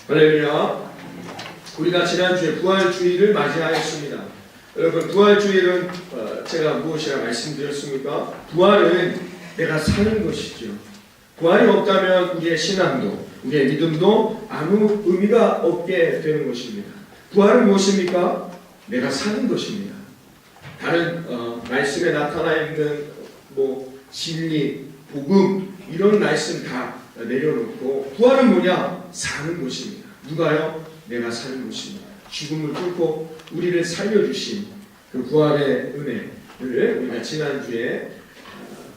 할렐루야. 우리가 지난주에 부활주의를 맞이하였습니다. 여러분, 부활주의는 제가 무엇이라 말씀드렸습니까? 부활은 내가 사는 것이죠. 부활이 없다면 우리의 신앙도, 우리의 믿음도 아무 의미가 없게 되는 것입니다. 부활은 무엇입니까? 내가 사는 것입니다. 다른 말씀에 나타나 있는 진리, 복음 이런 말씀 다 내려놓고 부활은 뭐냐? 사는 것입니다. 누가요? 내가 사는 것입니다. 죽음을 뚫고 우리를 살려주신 그 부활의 은혜를 우리가 지난주에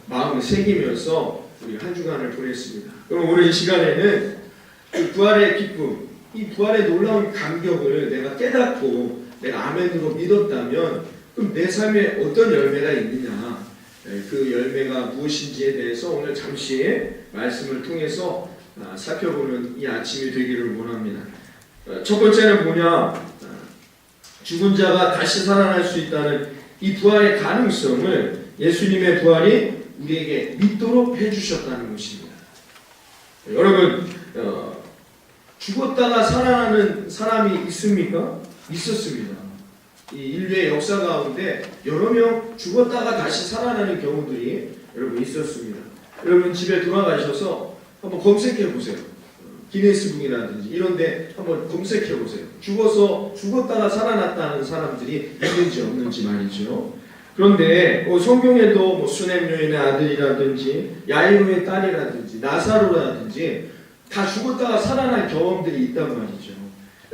마음을 새기면서 우리 한 주간을 보냈습니다. 그럼 오늘 이 시간에는 그 부활의 기쁨, 이 부활의 놀라운 감격을 내가 깨닫고 내가 아멘으로 믿었다면 그럼 내 삶에 어떤 열매가 있느냐, 그 열매가 무엇인지에 대해서 오늘 잠시 말씀을 통해서 살펴보는 이 아침이 되기를 원합니다. 첫 번째는 뭐냐? 죽은 자가 다시 살아날 수 있다는 이 부활의 가능성을 예수님의 부활이 우리에게 믿도록 해주셨다는 것입니다. 여러분, 죽었다가 살아나는 사람이 있습니까? 있었습니다. 이 인류의 역사 가운데 여러 명 죽었다가 다시 살아나는 경우들이 여러분 있었습니다. 여러분 집에 돌아가셔서 한번 검색해 보세요. 기네스북이라든지 이런데 한번 검색해 보세요. 죽었다가 살아났다는 사람들이 있는지 없는지 말이죠. 그런데 성경에도 수넴 여인의 아들이라든지 야이로의 딸이라든지 나사로라든지 다 죽었다가 살아난 경험들이 있단 말이죠.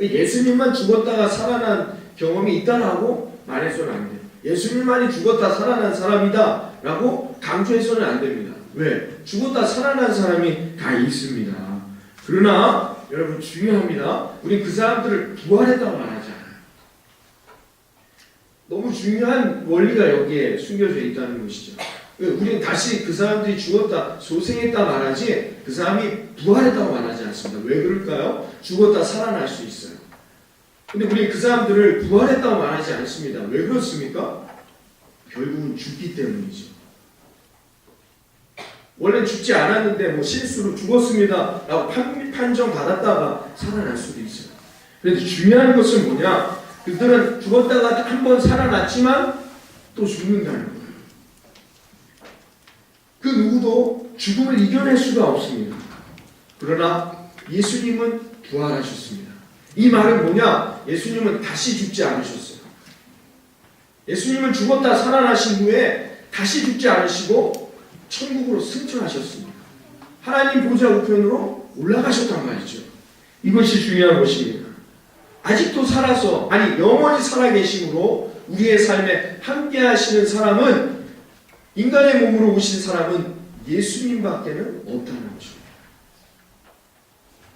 예수님만 죽었다가 살아난 경험이 있다라고 말해서는 안 돼요. 예수님만이 죽었다 살아난 사람이다 라고 강조해서는 안 됩니다. 왜? 죽었다 살아난 사람이 다 있습니다. 그러나 여러분 중요합니다. 우리 그 사람들을 부활했다고 말하지 않아요. 너무 중요한 원리가 여기에 숨겨져 있다는 것이죠. 우리는 다시 그 사람들이 죽었다 소생했다 말하지 그 사람이 부활했다고 말하지 않습니다. 왜 그럴까요? 죽었다 살아날 수 있어요. 근데 우리 그 사람들을 부활했다고 말하지 않습니다. 왜 그렇습니까? 결국은 죽기 때문이죠. 원래 죽지 않았는데 실수로 죽었습니다 라고 판정받았다가 살아날 수도 있어요. 그런데 중요한 것은 뭐냐? 그들은 죽었다가 한 번 살아났지만 또 죽는다는 거예요. 그 누구도 죽음을 이겨낼 수가 없습니다. 그러나 예수님은 부활하셨습니다. 이 말은 뭐냐? 예수님은 다시 죽지 않으셨어요. 예수님은 죽었다 살아나신 후에 다시 죽지 않으시고 천국으로 승천하셨습니다. 하나님 보좌 우편으로 올라가셨단 말이죠. 이것이 중요한 것입니다. 아직도 살아서 영원히 살아계심으로 우리의 삶에 함께 하시는 사람은 인간의 몸으로 오신 사람은 예수님밖에는 없다는 것입니다.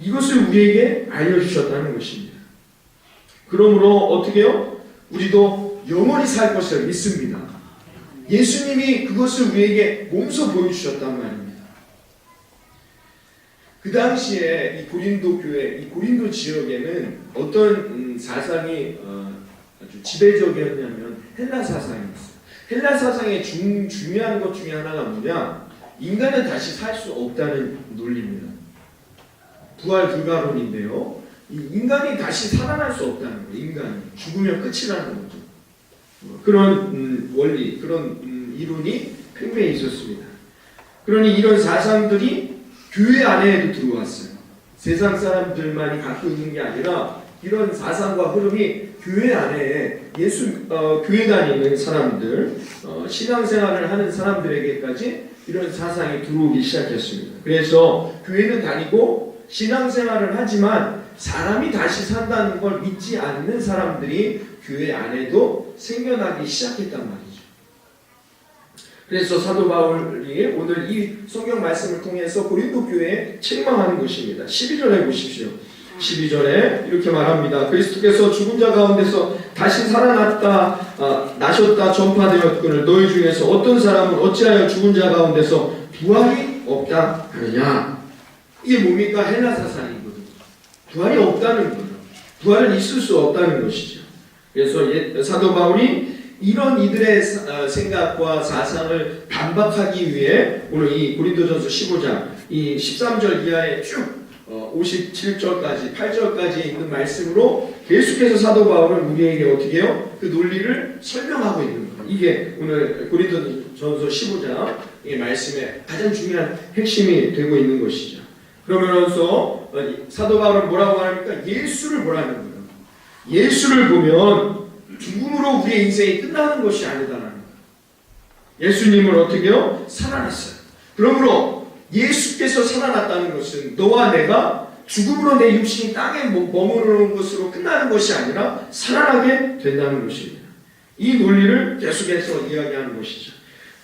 이것을 우리에게 알려주셨다는 것입니다. 그러므로 어떻게 해요? 우리도 영원히 살 것을 믿습니다. 예수님이 그것을 우리에게 몸소 보여주셨단 말입니다. 그 당시에 이 고린도 교회, 이 고린도 지역에는 어떤 사상이 아주 지배적이었냐면 헬라 사상이었어요. 헬라 사상의 중요한 것 중에 하나가 뭐냐? 인간은 다시 살 수 없다는 논리입니다. 부활 불가론인데요. 인간이 다시 살아날 수 없다는 거예요. 인간이 죽으면 끝이라는 거죠. 그런 원리, 그런 이론이 팽배해 있었습니다. 그러니 이런 사상들이 교회 안에도 들어왔어요. 세상 사람들만이 갖고 있는 게 아니라 이런 사상과 흐름이 교회 안에 교회 다니는 사람들, 신앙생활을 하는 사람들에게까지 이런 사상이 들어오기 시작했습니다. 그래서 교회는 다니고 신앙생활을 하지만 사람이 다시 산다는 걸 믿지 않는 사람들이 교회 안에도 생겨나기 시작했단 말이죠. 그래서 사도 바울이 오늘 이 성경 말씀을 통해서 고린도 교회에 책망하는 것입니다. 12절에 보십시오. 12절에 이렇게 말합니다. 그리스도께서 죽은 자 가운데서 다시 살아났다 나셨다 전파되었거늘 너희 중에서 어떤 사람은 어찌하여 죽은 자 가운데서 부활이 없다 하느냐. 이게 뭡니까? 헬라 사상이거든요. 부활이 없다는 거예요. 부활은 있을 수 없다는 것이죠. 그래서 사도 바울이 이런 이들의 생각과 사상을 반박하기 위해 오늘 이 고린도전서 15장 이 13절 이하에 쭉 57절까지 8절까지 있는 말씀으로 계속해서 사도 바울은 우리에게 어떻게 해요? 그 논리를 설명하고 있는 거예요. 이게 오늘 고린도전서 15장의 말씀의 가장 중요한 핵심이 되고 있는 것이죠. 그러면서 사도 바울은 뭐라고 합니까? 예수를 보라는 거예요. 예수를 보면 죽음으로 우리의 인생이 끝나는 것이 아니다라는 거예요. 예수님을 어떻게 해요? 살아났어요. 그러므로 예수께서 살아났다는 것은 너와 내가 죽음으로 내 육신이 땅에 머무르는 것으로 끝나는 것이 아니라 살아나게 된다는 것입니다. 이 논리를 계속해서 이야기하는 것이죠.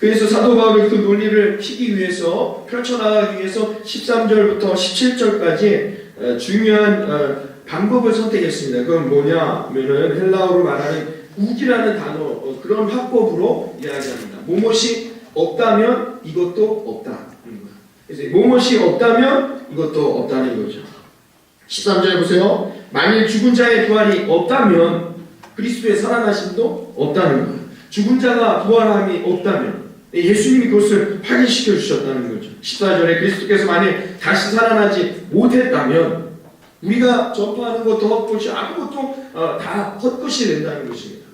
그래서 사도 바울이 그 논리를 피기 위해서 펼쳐나가기 위해서 13절부터 17절까지 중요한 방법을 선택했습니다. 그건 뭐냐 하면은 헬라어로 말하는 우기라는 단어 그런 화법으로 이야기합니다. 무엇이 없다면 이것도 없다. 그래서 무엇이 없다면 이것도 없다는 거죠. 13절 보세요. 만일 죽은 자의 부활이 없다면 그리스도의 살아나심도 없다는 거예요. 죽은 자가 부활함이 없다면 예수님이 그것을 확인시켜 주셨다는 거죠. 14절에 그리스도께서 만일 다시 살아나지 못했다면 우리가 전파하는 것도 헛것이 아무것도 다 헛것이 된다는 것입니다.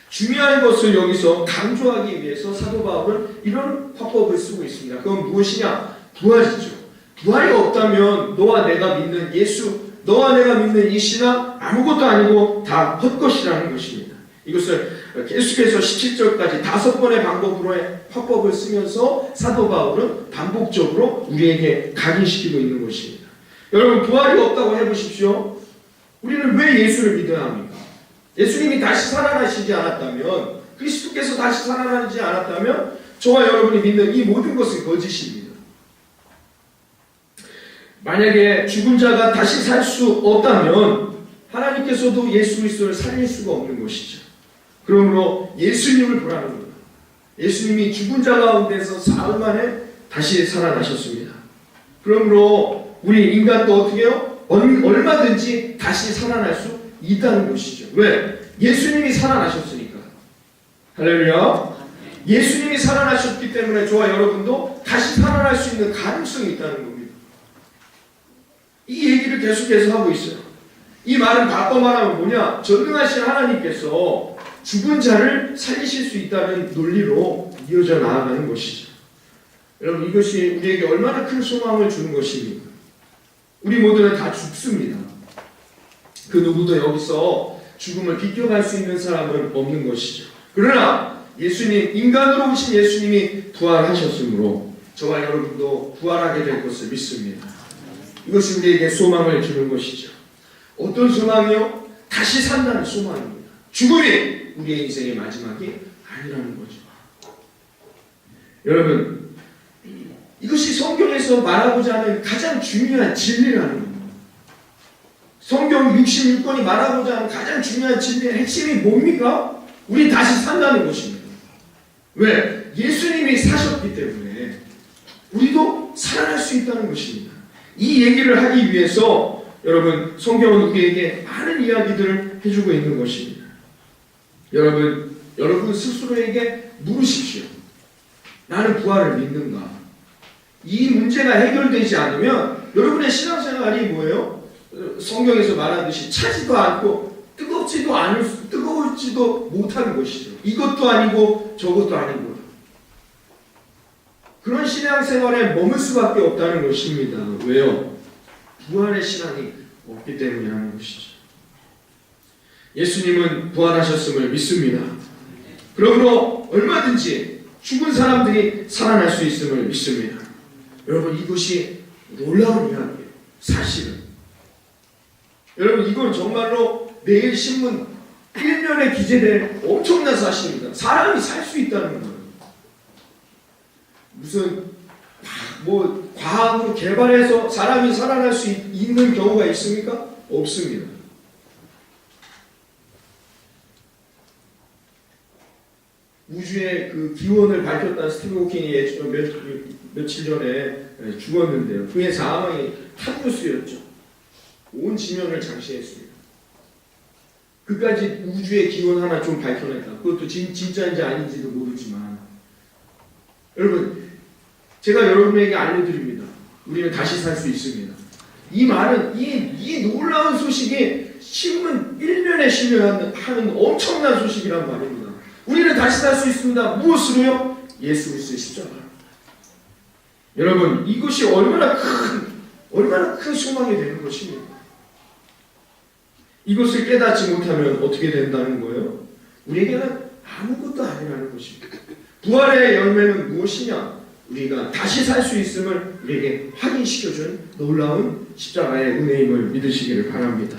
중요한 것을 여기서 강조하기 위해서 사도 바울은 이런 화법을 쓰고 있습니다. 그건 무엇이냐? 부활이죠. 부활이 없다면 너와 내가 믿는 예수, 너와 내가 믿는 이 신앙 아무것도 아니고 다 헛것이라는 것입니다. 이것을 계속해서 17절까지 5번의 방법으로의 화법을 쓰면서 사도 바울은 반복적으로 우리에게 각인시키고 있는 것입니다. 여러분 부활이 없다고 해보십시오. 우리는 왜 예수를 믿어야 합니까? 예수님이 다시 살아나시지 않았다면, 그리스도께서 다시 살아나지 않았다면 저와 여러분이 믿는 이 모든 것은 거짓입니다. 만약에 죽은 자가 다시 살 수 없다면 하나님께서도 예수 그리스도를 살릴 수가 없는 것이죠. 그러므로 예수님을 보라는 겁니다. 예수님이 죽은 자 가운데서 사흘 만에 다시 살아나셨습니다. 그러므로 우리 인간도 어떻게 해요? 얼마든지 다시 살아날 수 있다는 것이죠. 왜? 예수님이 살아나셨으니까. 할렐루야. 예수님이 살아나셨기 때문에 저와 여러분도 다시 살아날 수 있는 가능성이 있다는 겁니다. 이 얘기를 계속해서 하고 있어요. 이 말은 바꿔 말하면 뭐냐? 전능하신 하나님께서 죽은 자를 살리실 수 있다는 논리로 이어져 나아가는 것이죠. 여러분 이것이 우리에게 얼마나 큰 소망을 주는 것입니까? 우리 모두는 다 죽습니다. 그 누구도 여기서 죽음을 비껴갈 수 있는 사람은 없는 것이죠. 그러나 예수님, 인간으로 오신 예수님이 부활하셨으므로 저와 여러분도 부활하게 될 것을 믿습니다. 이것이 우리에게 소망을 주는 것이죠. 어떤 소망이요? 다시 산다는 소망입니다. 죽음이 우리의 인생의 마지막이 아니라는 거죠. 여러분 이것이 성경에서 말하고자 하는 가장 중요한 진리라는 겁니다. 성경 66권이 말하고자 하는 가장 중요한 진리의 핵심이 뭡니까? 우리 다시 산다는 것입니다. 왜? 예수님이 사셨기 때문에 우리도 살아날 수 있다는 것입니다. 이 얘기를 하기 위해서 여러분 성경은 우리에게 많은 이야기들을 해주고 있는 것입니다. 여러분 스스로에게 물으십시오. 나는 부활을 믿는가? 이 문제가 해결되지 않으면 여러분의 신앙생활이 뭐예요? 성경에서 말하듯이 차지도 않고 뜨거울지도 못하는 것이죠. 이것도 아니고 저것도 아니고 그런 신앙생활에 머물 수밖에 없다는 것입니다. 왜요? 부활의 신앙이 없기 때문이라는 것이죠. 예수님은 부활하셨음을 믿습니다. 그러므로 얼마든지 죽은 사람들이 살아날 수 있음을 믿습니다. 여러분 이것이 놀라운 이야기예요. 사실은 여러분 이건 정말로 매일 신문 1면에 기재될 엄청난 사실입니다. 사람이 살 수 있다는 거예요. 무슨 과학으로 개발해서 사람이 살아날 수 있는 경우가 있습니까? 없습니다. 우주의 그 기원을 밝혔던 스티븐 호킹이 며칠 전에 죽었는데요. 그의 사망이 탑뉴스였죠. 온 지면을 장시했습니다. 그까지 우주의 기원 하나 좀 밝혀냈다. 그것도 진짜인지 아닌지도 모르지만 여러분 제가 여러분에게 알려드립니다. 우리는 다시 살 수 있습니다. 이 말은 이 놀라운 소식이 신문 1면에 실려하는 엄청난 소식이란 말입니다. 우리는 다시 살 수 있습니다. 무엇으로요? 예수 그리스도의 십자가. 여러분, 이것이 얼마나 큰 소망이 되는 것입니까? 이것을 깨닫지 못하면 어떻게 된다는 거예요? 우리에게는 아무것도 아니라는 것입니다. 부활의 열매는 무엇이냐? 우리가 다시 살 수 있음을 우리에게 확인시켜준 놀라운 십자가의 은혜임을 믿으시기를 바랍니다.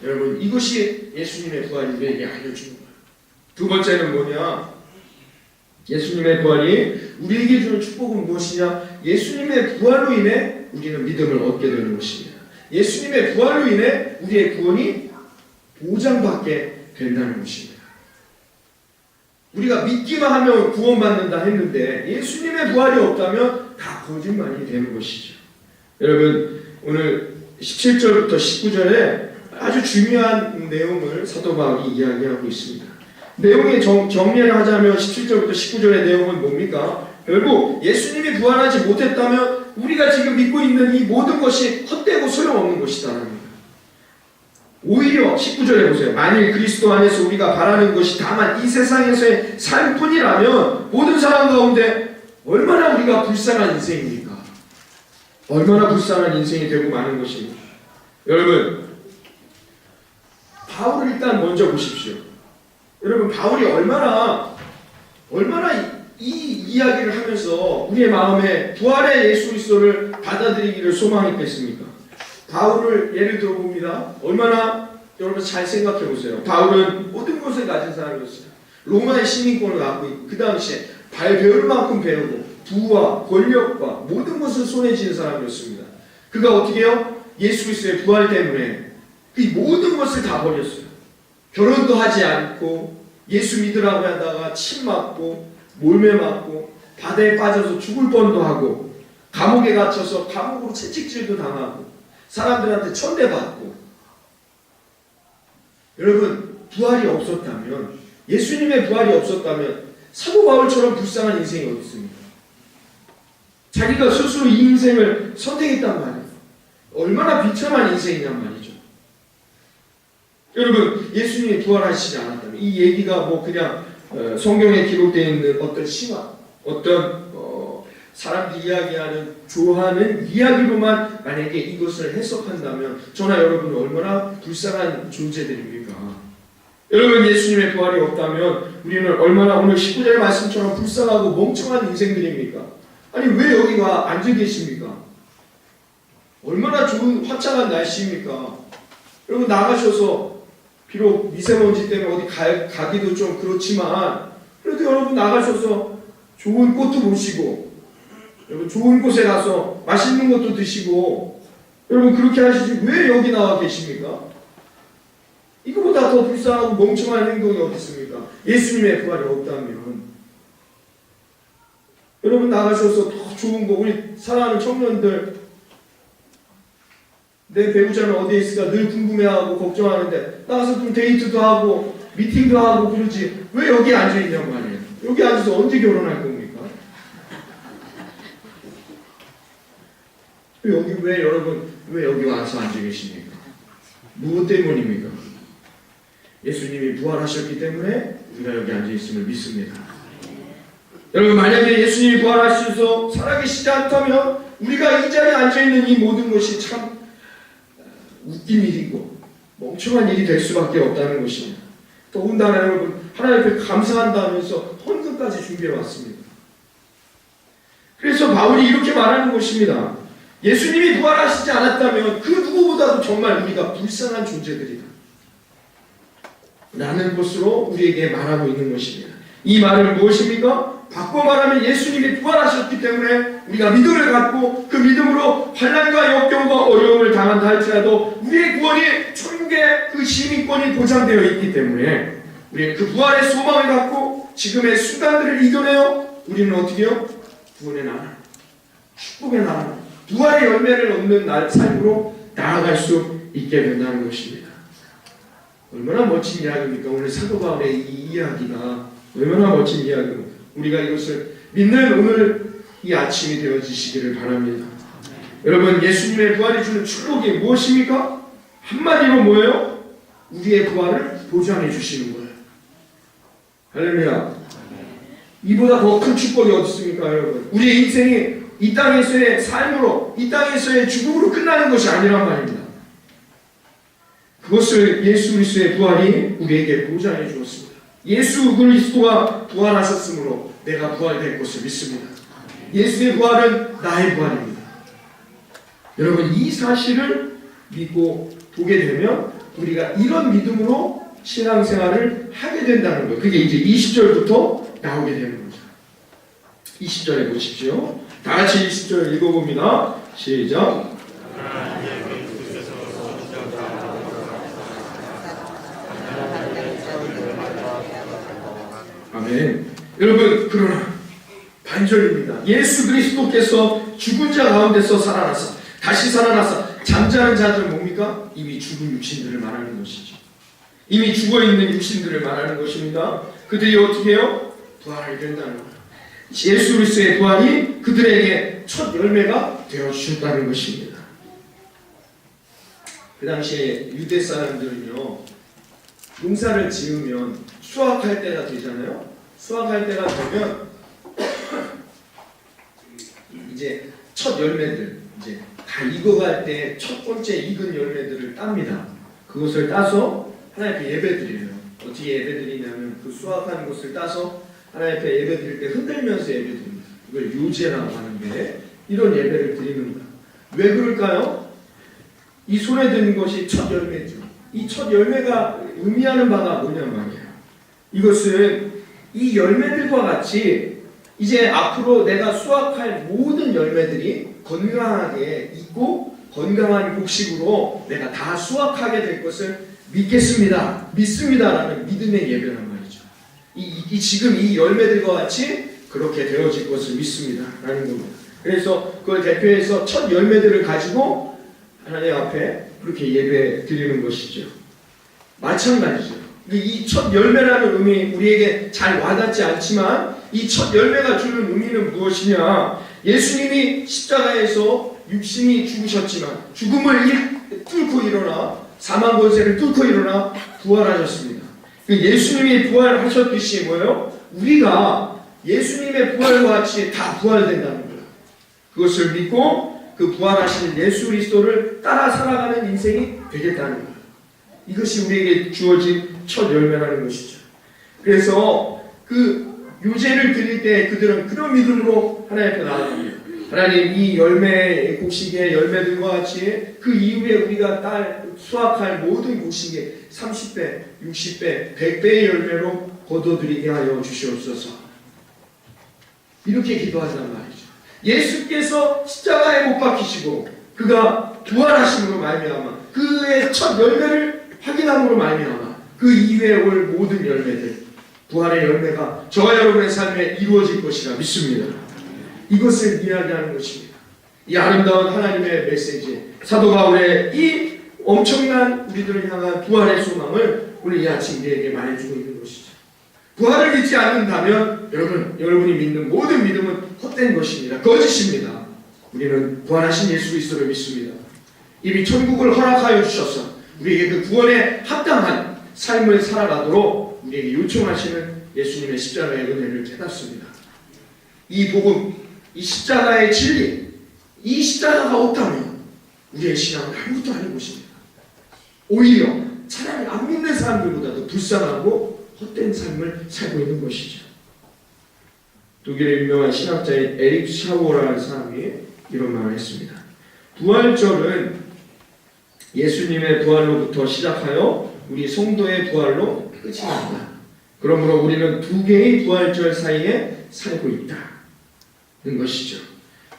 여러분, 이것이 예수님의 부활이 우리에게 알려주는 거예요. 두 번째는 뭐냐? 예수님의 부활이 우리에게 주는 축복은 무엇이냐? 예수님의 부활로 인해 우리는 믿음을 얻게 되는 것입니다. 예수님의 부활로 인해 우리의 구원이 보장받게 된다는 것입니다. 우리가 믿기만 하면 구원받는다 했는데 예수님의 부활이 없다면 다 거짓말이 되는 것이죠. 여러분, 오늘 17절부터 19절에 아주 중요한 내용을 사도 바울이 이야기하고 있습니다. 내용의 정리를 하자면 17절부터 19절의 내용은 뭡니까? 결국 예수님이 부활하지 못했다면 우리가 지금 믿고 있는 이 모든 것이 헛되고 소용없는 것이다. 오히려 19절에 보세요. 만일 그리스도 안에서 우리가 바라는 것이 다만 이 세상에서의 삶뿐이라면 모든 사람 가운데 얼마나 우리가 불쌍한 인생입니까? 얼마나 불쌍한 인생이 되고 마는 것입니까? 여러분, 바울을 일단 먼저 보십시오. 여러분, 바울이 얼마나 이 이야기를 하면서 우리의 마음에 부활의 예수 그리스도를 받아들이기를 소망했겠습니까? 바울을 예를 들어 봅니다. 얼마나 여러분 잘 생각해 보세요. 바울은 모든 것을 가진 사람이었어요. 로마의 시민권을 갖고 있고 그 당시에 배울 만큼 배우고 부와 권력과 모든 것을 손에 쥐는 사람이었습니다. 그가 어떻게 해요? 예수 그리스도의 부활 때문에 이 모든 것을 다 버렸어요. 결혼도 하지 않고 예수 믿으라고 하다가 침 맞고 몰매 맞고 바다에 빠져서 죽을 뻔도 하고 감옥에 갇혀서 감옥으로 채찍질도 당하고 사람들한테 천대받고. 여러분, 부활이 없었다면, 예수님의 부활이 없었다면 사도 바울처럼 불쌍한 인생이 어디 있습니까? 자기가 스스로 이 인생을 선택했단 말이에요. 얼마나 비참한 인생이란 말이죠. 여러분, 예수님이 부활하시지 않았다면 이 얘기가 뭐 그냥 성경에 기록되어 있는 어떤 신화, 어떤 사람들이 이야기하는 좋아하는 이야기로만 만약에 이것을 해석한다면 저나 여러분은 얼마나 불쌍한 존재들입니까? 여러분, 예수님의 부활이 없다면 우리는 얼마나 오늘 19절의 말씀처럼 불쌍하고 멍청한 인생들입니까? 아니, 왜 여기가 앉아 계십니까? 얼마나 좋은 화창한 날씨입니까? 여러분, 나가셔서 비록 미세먼지 때문에 어디 가기도 좀 그렇지만 그래도 여러분 나가셔서 좋은 꽃도 보시고 여러분 좋은 곳에 가서 맛있는 것도 드시고 여러분 그렇게 하시지 왜 여기 나와 계십니까? 이거보다 더 불쌍하고 멍청한 행동이 어디 있습니까? 예수님의 부활이 없다면 여러분 나가셔서 더 좋은 거 우리 사랑하는 청년들 내 배우자는 어디에 있을까 늘 궁금해하고 걱정하는데 나가서 좀 데이트도 하고 미팅도 하고 그러지 왜 여기 앉아있냔 말이에요. 여기 앉아서 언제 결혼할 겁니까? 왜 여기 와서 앉아 계십니까? 무엇 때문입니까? 예수님이 부활하셨기 때문에 우리가 여기 앉아 있음을 믿습니다. 여러분, 만약에 예수님이 부활하셔서 살아계시지 않다면 우리가 이 자리에 앉아 있는 이 모든 것이 참 웃긴 일이고 멍청한 일이 될 수밖에 없다는 것입니다. 더군다나 여러분, 하나님 앞에 감사한다면서 헌금까지 준비해 왔습니다. 그래서 바울이 이렇게 말하는 것입니다. 예수님이 부활하시지 않았다면 그 누구보다도 정말 우리가 불쌍한 존재들이다 라는 것으로 우리에게 말하고 있는 것입니다. 이 말은 무엇입니까? 바꿔 말하면 예수님이 부활하셨기 때문에 우리가 믿음을 갖고 그 믿음으로 환난과 역경과 어려움을 당한다 할지라도 우리의 구원이 천국의 그 시민권이 보장되어 있기 때문에 우리는 그 부활의 소망을 갖고 지금의 순간들을 이겨내어 우리는 어떻게 해요? 구원의 나라, 축복의 나라, 부활의 열매를 얻는 삶으로 나아갈 수 있게 된다는 것입니다. 얼마나 멋진 이야기입니까? 오늘 사도 바울의 이 이야기가 얼마나 멋진 이야기입니까? 우리가 이것을 믿는 오늘 이 아침이 되어지시기를 바랍니다. 여러분, 예수님의 부활이 주는 축복이 무엇입니까? 한마디로 뭐예요? 우리의 부활을 보장해 주시는 거예요. 할렐루야. 이보다 더 큰 축복이 어디 있습니까, 여러분? 우리의 인생이 이 땅에서의 삶으로, 이 땅에서의 죽음으로 끝나는 것이 아니란 말입니다. 그것을 예수 그리스도의 부활이 우리에게 보장해 주었습니다. 예수 그리스도가 부활하셨으므로 내가 부활될 것을 믿습니다. 예수의 부활은 나의 부활입니다. 여러분, 이 사실을 믿고 보게 되면 우리가 이런 믿음으로 신앙생활을 하게 된다는 거예요. 그게 이제 20절부터 나오게 되는 거죠. 20절에 보십시오. 다 같이 20절 읽어봅니다. 시작. 아멘. 여러분, 그러나 반절입니다. 예수 그리스도께서 죽은 자 가운데서 살아나서 다시 살아나서 잠자는 자들은 뭡니까? 이미 죽은 육신들을 말하는 것이죠. 이미 죽어있는 육신들을 말하는 것입니다. 그들이 어떻게 해요? 부활이 된다는 거예요. 예수 그리스도의 부활이 그들에게 첫 열매가 되어주셨다는 것입니다. 그 당시에 유대 사람들은요, 농사를 지으면 수확할 때가 되잖아요. 수확할 때가 되면 이제 첫 열매들, 이제 다 익어갈 때 첫 번째 익은 열매들을 땁니다. 그것을 따서 하나님 앞에 예배드려요. 어떻게 예배드리냐면 그 수확한 것을 따서 하나님 앞에 예배드릴 때 흔들면서 예배드립니다. 이걸 요제라고 하는데 이런 예배를 드리는 거예요. 왜 그럴까요? 이 손에 드는 것이 첫 열매죠. 이 첫 열매가 의미하는 바가 뭐냐 말이에요. 이것은 이 열매들과 같이 이제 앞으로 내가 수확할 모든 열매들이 건강하게 있고 건강한 곡식으로 내가 다 수확하게 될 것을 믿겠습니다. 믿습니다라는 믿음의 예배란 말이죠. 지금 이 열매들과 같이 그렇게 되어질 것을 믿습니다라는 겁니다. 그래서 그걸 대표해서 첫 열매들을 가지고 하나님 앞에 그렇게 예배 드리는 것이죠. 마찬가지죠. 이 첫 열매라는 의미 우리에게 잘 와닿지 않지만 이 첫 열매가 주는 의미는 무엇이냐? 예수님이 십자가에서 육신이 죽으셨지만 죽음을 뚫고 일어나 사망 권세를 뚫고 일어나 부활하셨습니다. 예수님이 부활하셨듯이 뭐예요? 우리가 예수님의 부활과 같이 다 부활된다는 거예요. 그것을 믿고 그 부활하신 예수 그리스도를 따라 살아가는 인생이 되겠다는 거예요. 이것이 우리에게 주어진 첫 열매라는 것이죠. 그래서 그 유죄를 드릴 때 그들은 그런 믿음으로 하나님 앞에 나아갑니다. 하나님, 이 열매, 곡식의 열매들과 같이 그 이후에 우리가 수확할 모든 곡식의 30배, 60배, 100배의 열매로 거둬들이게 하여 주시옵소서. 이렇게 기도하자는 말이죠. 예수께서 십자가에 못 박히시고 그가 부활하심으로 말미암아 그의 첫 열매를 확인함으로 말미암아 그 이후에 올 모든 열매들, 부활의 열매가 저와 여러분의 삶에 이루어질 것이라 믿습니다. 이것을 이야기하는 것입니다. 이 아름다운 하나님의 메시지, 사도 바울의 이 엄청난 우리들을 향한 부활의 소망을 오늘 이 아침 우리에게 말해주고 있는 것이죠. 부활을 믿지 않는다면 여러분이 믿는 모든 믿음은 헛된 것입니다. 거짓입니다. 우리는 부활하신 예수 그리스도를 믿습니다. 이미 천국을 허락하여 주셔서 우리에게 그 구원에 합당한 삶을 살아가도록 우리에게 요청하시는 예수님의 십자가의 은혜를 깨닫습니다. 이 복음, 이 십자가의 진리, 이 십자가가 없다면 우리의 신앙은 아무것도 아닌 것입니다. 오히려 차라리 안 믿는 사람들보다도 불쌍하고 헛된 삶을 살고 있는 것이죠. 독일의 유명한 신학자인 에릭 샤워라는 사람이 이런 말을 했습니다. 부활절은 예수님의 부활로부터 시작하여 우리 성도의 부활로 끝이 난다. 그러므로 우리는 두 개의 부활절 사이에 살고 있다는 것이죠.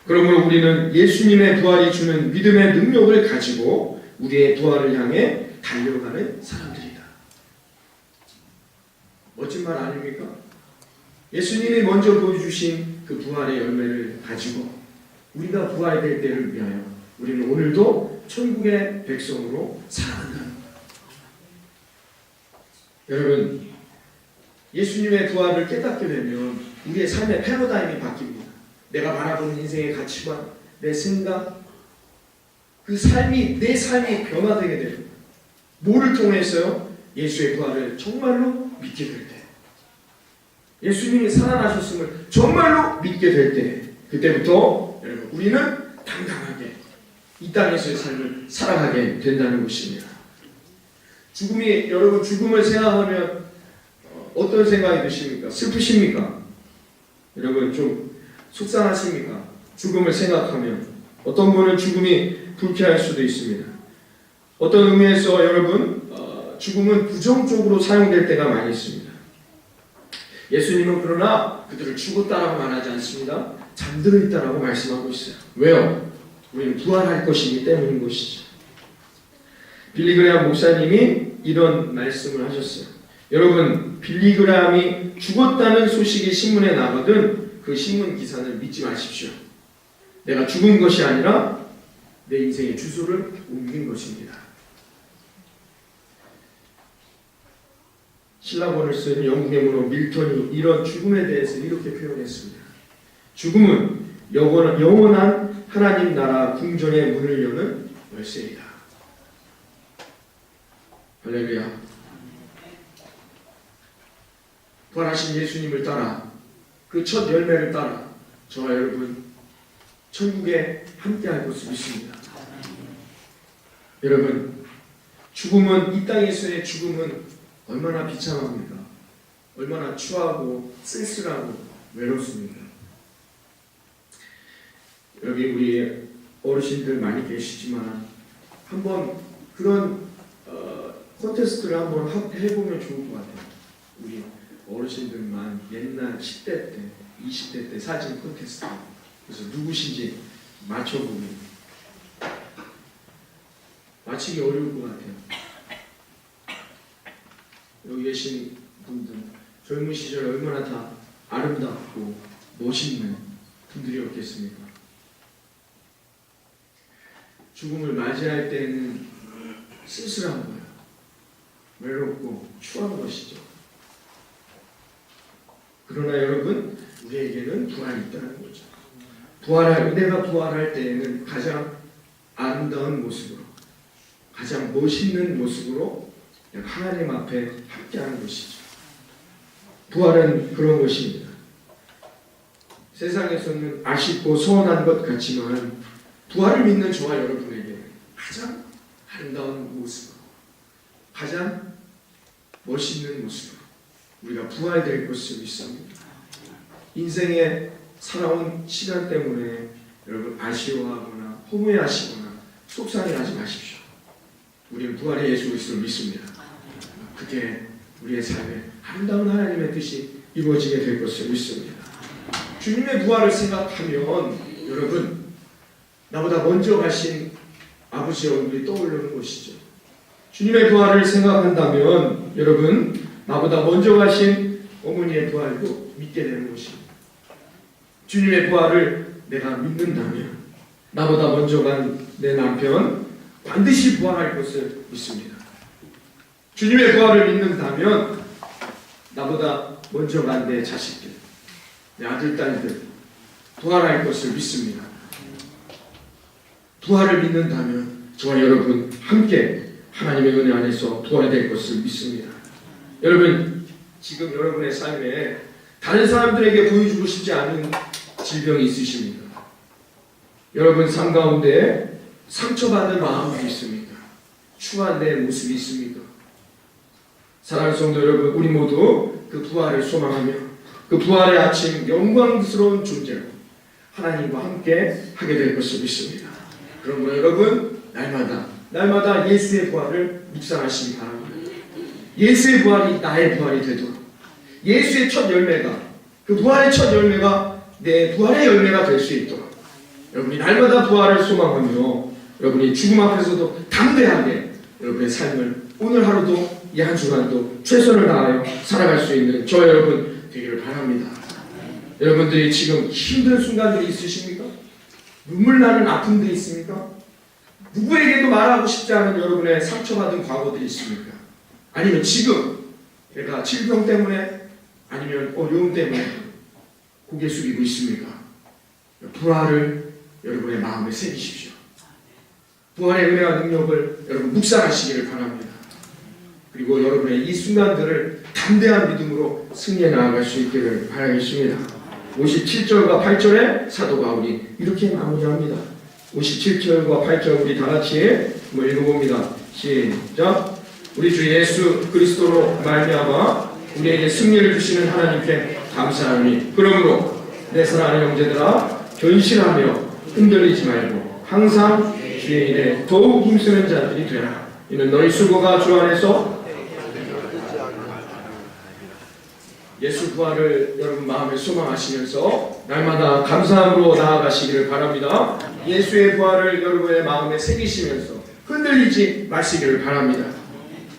그러므로 우리는 예수님의 부활이 주는 믿음의 능력을 가지고 우리의 부활을 향해 달려가는 사람들이다. 멋진 말 아닙니까? 예수님이 먼저 보여주신 그 부활의 열매를 가지고 우리가 부활될 때를 위하여 우리는 오늘도 천국의 백성으로 살아간다는 거예요. 여러분, 예수님의 부활을 깨닫게 되면 우리의 삶의 패러다임이 바뀝니다. 내가 바라보는 인생의 가치관, 내 생각, 그 삶이 내 삶이 변화되게 돼요. 뭐를 통해서요? 예수의 부활을 정말로 믿게 될 때, 예수님이 살아나셨음을 정말로 믿게 될 때, 그때부터 여러분 우리는 당당하게 이 땅에서의 삶을 살아가게 된다는 것입니다. 여러분 죽음을 생각하면 어떤 생각이 드십니까? 슬프십니까? 여러분 좀 속상하십니까? 죽음을 생각하면 어떤 분은 죽음이 불쾌할 수도 있습니다. 어떤 의미에서 여러분 죽음은 부정적으로 사용될 때가 많이 있습니다. 예수님은 그러나 그들을 죽었다라고 말하지 않습니다. 잠들어 있다라고 말씀하고 있어요. 왜요? 우리는 부활할 것이기 때문인 것이죠. 빌리그레암 목사님이 이런 말씀을 하셨어요. 여러분, 빌리그레암이 죽었다는 소식이 신문에 나거든 그 신문 기사를 믿지 마십시오. 내가 죽은 것이 아니라 내 인생의 주소를 옮긴 것입니다. 신라본을 쓴 영국의 문호 밀턴이 이런 죽음에 대해서 이렇게 표현했습니다. 죽음은 영원한 하나님 나라 궁전의 문을 여는 열쇠이다. 할렐루야. 부활하신 예수님을 따라 그 첫 열매를 따라 저와 여러분 천국에 함께할 것을 믿습니다. 여러분, 죽음은 이 땅에서의 죽음은 얼마나 비참합니까? 얼마나 추하고 쓸쓸하고 외롭습니까? 여기 우리 어르신들 많이 계시지만 한번 그런 콘테스트를 한번 해보면 좋을 것 같아요. 우리 어르신들만 옛날 10대 때, 20대 때 사진 콘테스트. 그래서 누구신지 맞춰보기. 맞히기 어려울 것 같아요. 여기 계신 분들 젊은 시절에 얼마나 다 아름답고 멋있는 분들이었겠습니까? 죽음을 맞이할 때는 쓸쓸한 거예요. 외롭고 추한 것이죠. 그러나 여러분, 우리에게는 부활이 있다는 거죠. 내가 부활할 때에는 가장 아름다운 모습으로, 가장 멋있는 모습으로 하나님 앞에 함께하는 것이죠. 부활은 그런 것입니다. 세상에서는 아쉽고 서운한 것 같지만 부활을 믿는 저와 여러분에게 가장 아름다운 모습으로, 가장 멋있는 모습으로 우리가 부활될 것을 믿습니다. 인생에 살아온 시간 때문에 여러분 아쉬워하거나 허무해하시거나 속상해하지 마십시오. 우리는 부활의 예수 그리스도를 믿습니다. 그게 우리의 삶에 아름다운 하나님의 뜻이 이루어지게 될 것을 믿습니다. 주님의 부활을 생각하면 여러분, 나보다 먼저 가신 아버지의 얼굴이 떠오르는 것이죠. 주님의 부활을 생각한다면 여러분, 나보다 먼저 가신 어머니의 부활도 믿게 되는 것입니다. 주님의 부활을 내가 믿는다면 나보다 먼저 간 내 남편 반드시 부활할 것을 믿습니다. 주님의 부활을 믿는다면 나보다 먼저 간 내 자식들, 내 아들, 딸들 부활할 것을 믿습니다. 부활을 믿는다면 저와 여러분 함께 하나님의 은혜 안에서 부활될 것을 믿습니다. 여러분, 지금 여러분의 삶에 다른 사람들에게 보여주고 싶지 않은 질병이 있으십니까? 여러분 삶 가운데 상처받는 마음이 있습니까? 추한 내 모습이 있습니까? 사랑하는 성도 여러분, 우리 모두 그 부활을 소망하며 그 부활의 아침 영광스러운 존재로 하나님과 함께 하게 될 것을 믿습니다. 그러므로 여러분, 날마다 예수의 부활을 묵상하시기 바랍니다. 예수의 부활이 나의 부활이 되도록, 예수의 첫 열매가, 그 부활의 첫 열매가 내 부활의 열매가 될 수 있도록 여러분이 날마다 부활을 소망하며 여러분이 죽음 앞에서도 담대하게 여러분의 삶을 오늘 하루도 이 한 주간도 최선을 다하여 살아갈 수 있는 저와 여러분 되기를 바랍니다. 여러분들이 지금 힘든 순간들이 있으십니까? 눈물 나는 아픔들이 있습니까? 누구에게도 말하고 싶지 않은 여러분의 상처받은 과거들이 있습니까? 아니면 지금 내가 질병 때문에 아니면 어려움 때문에 고개 숙이고 있습니까? 부활을 여러분의 마음에 새기십시오. 부활의 은혜와 능력을 여러분 묵상하시기를 바랍니다. 그리고 여러분의 이 순간들을 담대한 믿음으로 승리해 나아갈 수 있기를 바라겠습니다. 57절과 8절에 사도 바울이 이렇게 마무리합니다. 57절과 8절 우리 다 같이 한번 읽어봅니다. 시작. 우리 주 예수 그리스도로 말미암아 우리에게 승리를 주시는 하나님께 감사하니 그러므로 내 사랑하는 형제들아 견실하며 흔들리지 말고 항상 주의 일에 더욱 힘쓰는 자들이 되라. 이는 너희 수고가 주 안에서 예수 부활을 여러분 마음에 소망하시면서 날마다 감사함으로 나아가시기를 바랍니다. 예수의 부활을 여러분의 마음에 새기시면서 흔들리지 마시기를 바랍니다.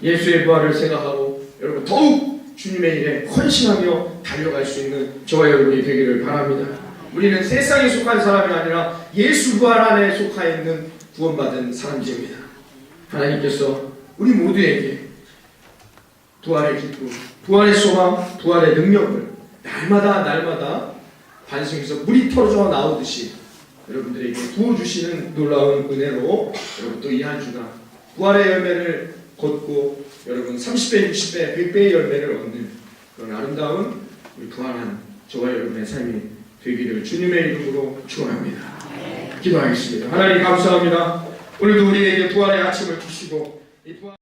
예수의 부활을 생각하고 여러분 더욱 주님의 일에 헌신하며 달려갈 수 있는 저와 여러분이 되기를 바랍니다. 우리는 세상에 속한 사람이 아니라 예수 부활 안에 속하 있는 구원받은 사람들입니다. 하나님께서 우리 모두에게 부활의 기쁨, 부활의 소망, 부활의 능력을 날마다 반성에서 물이 터져 나오듯이 여러분들에게 부어주시는 놀라운 은혜로 여러분 또 이 한 주간 부활의 열매를 걷고 여러분 30배, 60배, 100배의 열매를 얻는 그런 아름다운 우리 부활한 저와 여러분의 삶이 되기를 주님의 이름으로 축원합니다. 기도하겠습니다. 하나님 감사합니다. 오늘도 우리에게 부활의 아침을 주시고 이 부활